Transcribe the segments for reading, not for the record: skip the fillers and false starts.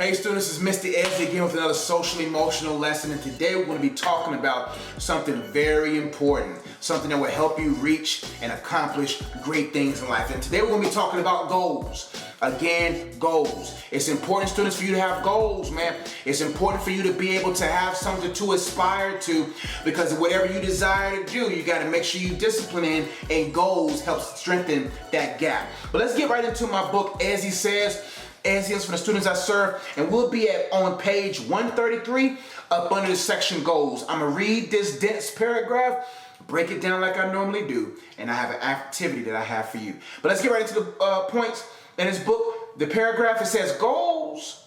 Hey students, it's Mr. Ezzy again with another social emotional lesson, and today we're going to be talking about something very important, something that will help you reach and accomplish great things in life. And today we're going to be talking about goals. Again, goals. It's important, students, for you to have goals, man. It's important for you to be able to have something to aspire to, because whatever you desire to do, you got to make sure you discipline in, and goals help strengthen that gap. But let's get right into my book, As He Says. As He Is, for the students I serve, and we'll be on page 133 up under the section goals. I'm gonna read this dense paragraph, break it down like I normally do, and I have an activity that I have for you. But let's get right into the points in this book. The paragraph, it says, goals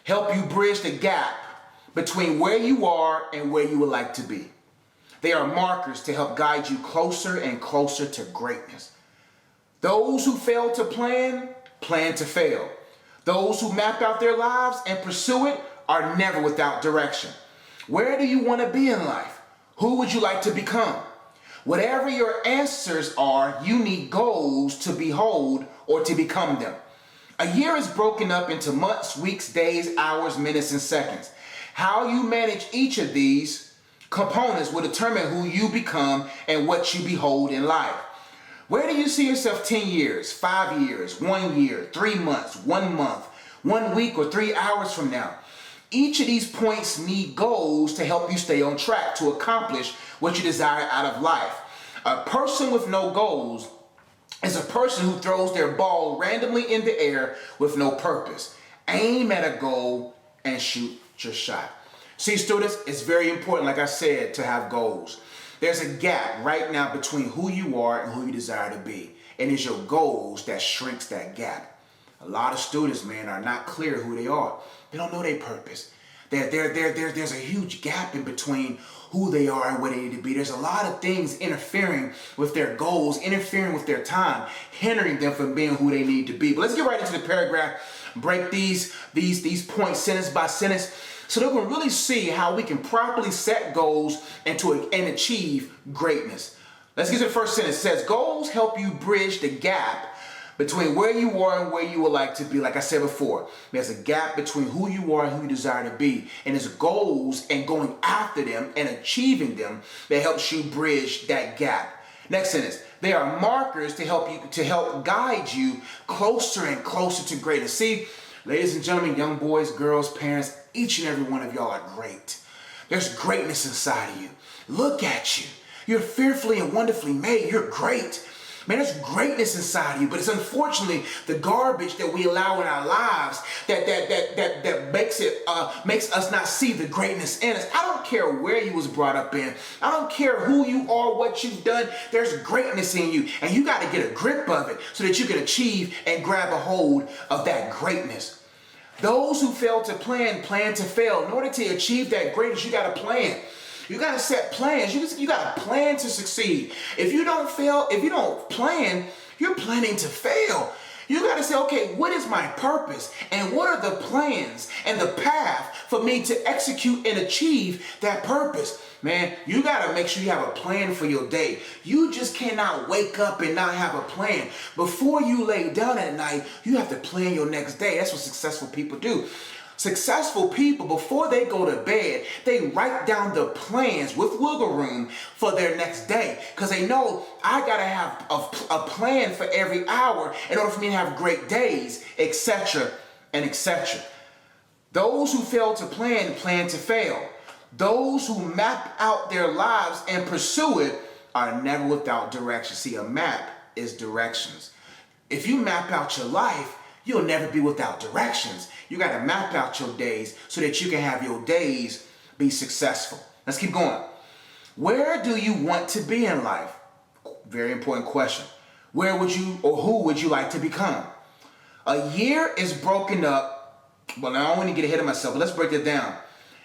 help you bridge the gap between where you are and where you would like to be. They are markers to help guide you closer and closer to greatness. Those who fail to plan to fail. Those who map out their lives and pursue it are never without direction. Where do you want to be in life? Who would you like to become? Whatever your answers are, you need goals to behold or to become them. A year is broken up into months, weeks, days, hours, minutes, and seconds. How you manage each of these components will determine who you become and what you behold in life. Where do you see yourself 10 years, 5 years, 1 year, 3 months, 1 month, 1 week, or 3 hours from now? Each of these points need goals to help you stay on track to accomplish what you desire out of life. A person with no goals is a person who throws their ball randomly in the air with no purpose. Aim at a goal and shoot your shot. See, students, it's very important, like I said, to have goals. There's a gap right now between who you are and who you desire to be. And it's your goals that shrinks that gap. A lot of students, man, are not clear who they are. They don't know their purpose. There's a huge gap in between who they are and where they need to be. There's a lot of things interfering with their goals, interfering with their time, hindering them from being who they need to be. But let's get right into the paragraph, break these points sentence by sentence, so that we can really see how we can properly set goals and achieve greatness. Let's get to the first sentence. It says, goals help you bridge the gap between where you are and where you would like to be. Like I said before, there's a gap between who you are and who you desire to be. And it's goals and going after them and achieving them that helps you bridge that gap. Next sentence. They are markers to help guide you closer and closer to greatness. See, ladies and gentlemen, young boys, girls, parents, each and every one of y'all are great. There's greatness inside of you. Look at you. You're fearfully and wonderfully made. You're great. Man, there's greatness inside of you, but it's unfortunately the garbage that we allow in our lives that makes us not see the greatness in us. I don't care where you was brought up in. I don't care who you are, what you've done. There's greatness in you, and you got to get a grip of it so that you can achieve and grab a hold of that greatness. Those who fail to plan to fail. In order to achieve that greatness, you got to plan. You got to set plans. You got to plan to succeed. If you don't plan, you're planning to fail. You got to say, okay, what is my purpose? And what are the plans and the path for me to execute and achieve that purpose? Man, you got to make sure you have a plan for your day. You just cannot wake up and not have a plan. Before you lay down at night, you have to plan your next day. That's what successful people do. Successful people, before they go to bed, they write down the plans with wiggle room for their next day, because they know I gotta have a plan for every hour in order for me to have great days, etc. and etc. Those who fail to plan to fail. Those who map out their lives and pursue it are never without direction. See, a map is directions. If you map out your life, you'll never be without directions. You got to map out your days so that you can have your days be successful. Let's keep going. Where do you want to be in life? Very important question. Where would you or who would you like to become? A year is broken up. Well, now I don't want to get ahead of myself, but let's break it down.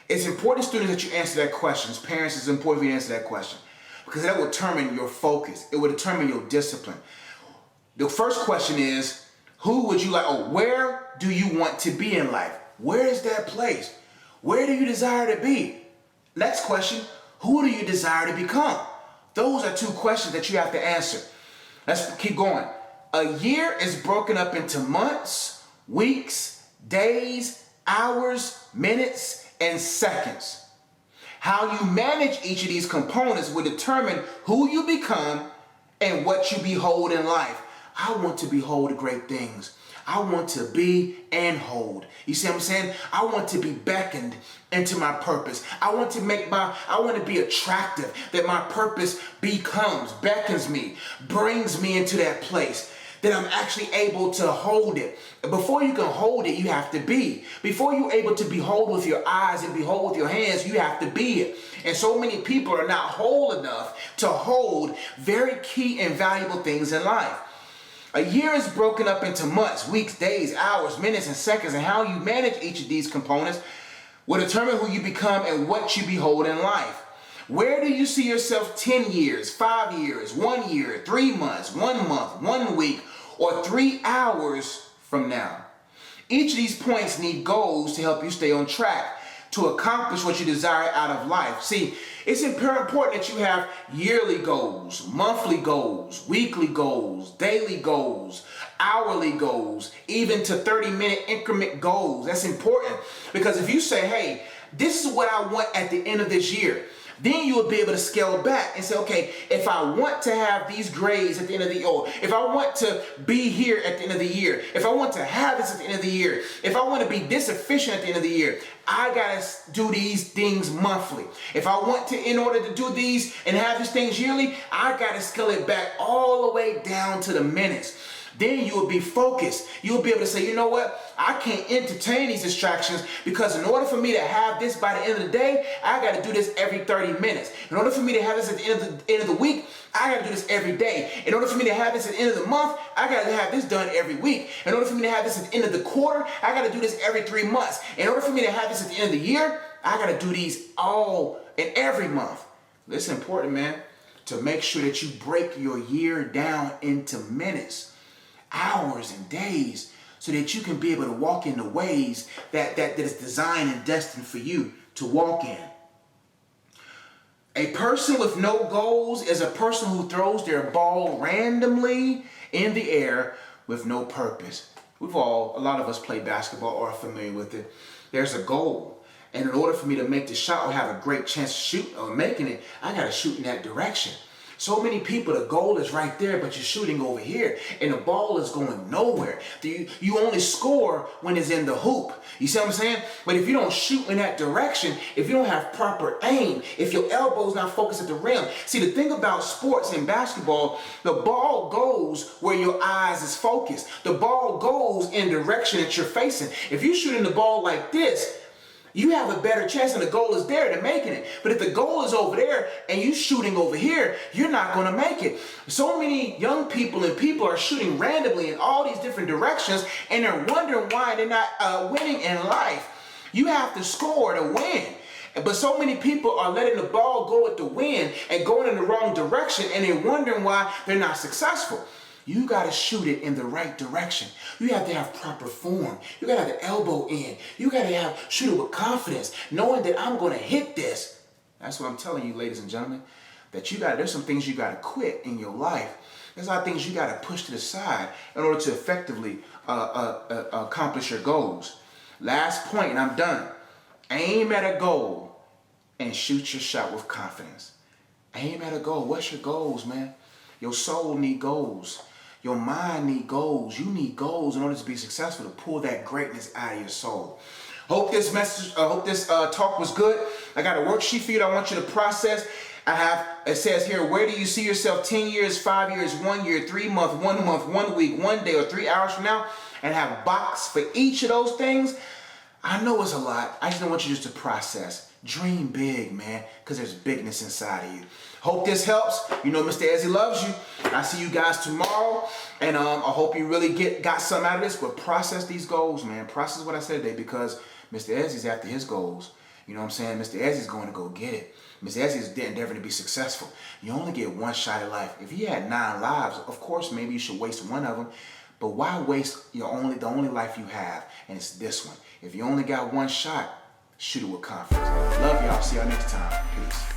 It's important, students, that you answer that question. As parents, it's important for you to answer that question, because that will determine your focus. It will determine your discipline. The first question is, who would you like, or where do you want to be in life? Where is that place? Where do you desire to be? Next question, who do you desire to become? Those are two questions that you have to answer. Let's keep going. A year is broken up into months, weeks, days, hours, minutes, and seconds. How you manage each of these components will determine who you become and what you behold in life. I want to behold great things. I want to be and hold. You see what I'm saying? I want to be beckoned into my purpose. I want to be attractive, that my purpose beckons me, brings me into that place, that I'm actually able to hold it. Before you can hold it, you have to be. Before you're able to behold with your eyes and behold with your hands, you have to be it. And so many people are not whole enough to hold very key and valuable things in life. A year is broken up into months, weeks, days, hours, minutes, and seconds, and how you manage each of these components will determine who you become and what you behold in life. Where do you see yourself 10 years, 5 years, 1 year, 3 months, 1 month, 1 week, or 3 hours from now? Each of these points need goals to help you stay on track to accomplish what you desire out of life. See, it's important that you have yearly goals, monthly goals, weekly goals, daily goals, hourly goals, even to 30-minute increment goals. That's important, because if you say, hey, this is what I want at the end of this year, then you will be able to scale back and say, okay, if I want to have these grades at the end of the year, if I want to be here at the end of the year, if I want to have this at the end of the year, if I want to be this efficient at the end of the year, I gotta do these things monthly. If I want to, in order to do these and have these things yearly, I gotta scale it back all the way down to the minutes. Then you will be focused. You'll be able to say, you know what? I can't entertain these distractions, because in order for me to have this by the end of the day, I got to do this every 30 minutes. In order for me to have this at the end of the week, I got to do this every day. In order for me to have this at the end of the month, I got to have this done every week. In order for me to have this at the end of the quarter, I got to do this every 3 months. In order for me to have this at the end of the year, I got to do these all and every month. This is important, man, to make sure that you break your year down into minutes, hours, and days, so that you can be able to walk in the ways that is designed and destined for you to walk in. A person with no goals is a person who throws their ball randomly in the air with no purpose. A lot of us play basketball or are familiar with it. There's a goal. And in order for me to make the shot or have a great chance to shoot or making it, I got to shoot in that direction. So many people, the goal is right there, but you're shooting over here, and the ball is going nowhere. You only score when it's in the hoop. You see what I'm saying? But if you don't shoot in that direction, if you don't have proper aim, if your elbow's not focused at the rim. See, the thing about sports and basketball, the ball goes where your eyes is focused. The ball goes in the direction that you're facing. If you're shooting the ball like this, you have a better chance, and the goal is there to making it. But if the goal is over there and you shooting over here, you're not going to make it. So many young people and people are shooting randomly in all these different directions, and they're wondering why they're not winning in life. You have to score to win. But so many people are letting the ball go with the wind and going in the wrong direction, and they're wondering why they're not successful. You got to shoot it in the right direction. You have to have proper form. You got to have the elbow in. You got to shoot it with confidence, knowing that I'm going to hit this. That's what I'm telling you, ladies and gentlemen, that there's some things you got to quit in your life. There's a lot of things you got to push to the side in order to effectively accomplish your goals. Last point, and I'm done. Aim at a goal and shoot your shot with confidence. Aim at a goal. What's your goals, man? Your soul need goals. Your mind need goals. You need goals in order to be successful, to pull that greatness out of your soul. Hope this talk was good. I got a worksheet for you that I want you to process. It says here, where do you see yourself 10 years, 5 years, 1 year, 3 months, 1 month, 1 week, 1 day, or 3 hours from now, and have a box for each of those things? I know it's a lot. I just don't want you just to process. Dream big, man, because there's bigness inside of you. Hope this helps. You know Mr. Ezzy loves you. I see you guys tomorrow, and I hope you really got something out of this. But process these goals, man. Process what I said today, because Mr. Ezzy's after his goals. You know what I'm saying? Mr. Ezzy's going to go get it. Mr. Ezzy is endeavoring to be successful. You only get one shot at life. If you had 9 lives, of course, maybe you should waste one of them. But why waste the only life you have? And it's this one. If you only got one shot, shoot it with confidence. Love y'all. See y'all next time. Peace.